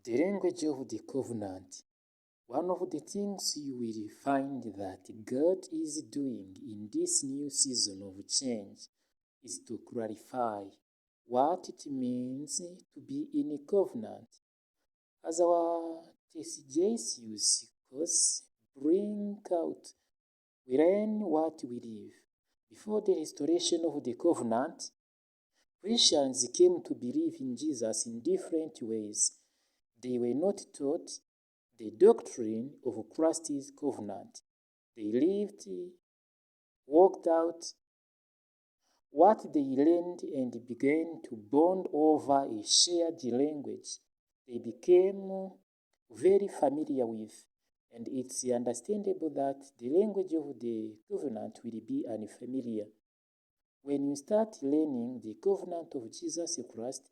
The language of the covenant. One of the things you will find that God is doing in this new season of change is to clarify what it means to be in a covenant. As our TCJCUC course bring out, we learn what we live. Before the restoration of the covenant, Christians came to believe in Jesus in different ways. They were not taught the doctrine of Christ's covenant. They lived, worked out what they learned and began to bond over a shared language they became very familiar with. And it's understandable that the language of the covenant will be unfamiliar. When you start learning the covenant of Jesus Christ,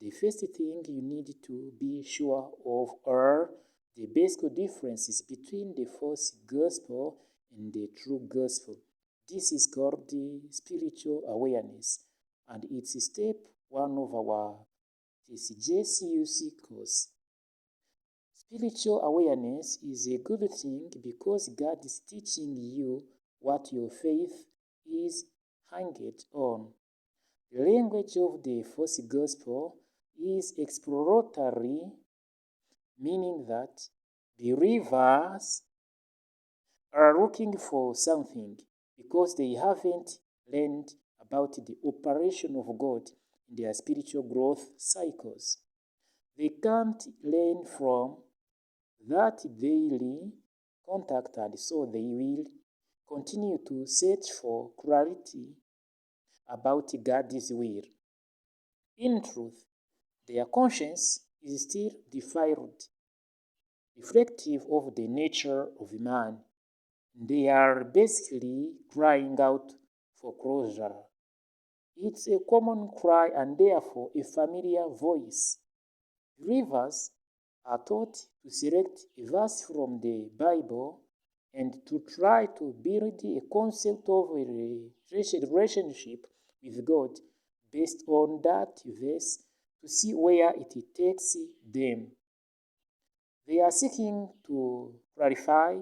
the first thing you need to be sure of are the basic differences between the false gospel and the true gospel. This is called the spiritual awareness, and it's step one of our TCJCUC course. Spiritual awareness is a good thing because God is teaching you what your faith is hanged on. The language of the false gospel is exploratory, meaning that believers are looking for something because they haven't learned about the operation of God in their spiritual growth cycles. They can't learn from that daily contact, and so they will continue to search for clarity about God's will. In truth, their conscience is still defiled, reflective of the nature of man. They are basically crying out for closure. It's a common cry and therefore a familiar voice. Believers are taught to select a verse from the Bible and to try to build a concept of a relationship with God based on that verse to see where it takes them. They are seeking to clarify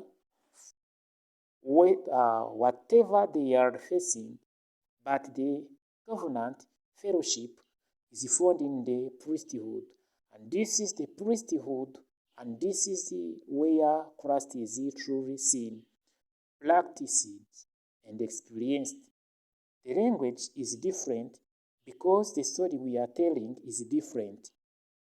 whatever they are facing, but the covenant fellowship is found in the priesthood. And this is the priesthood, and this is where Christ is truly seen, practiced, and experienced. The language is different because the story we are telling is different.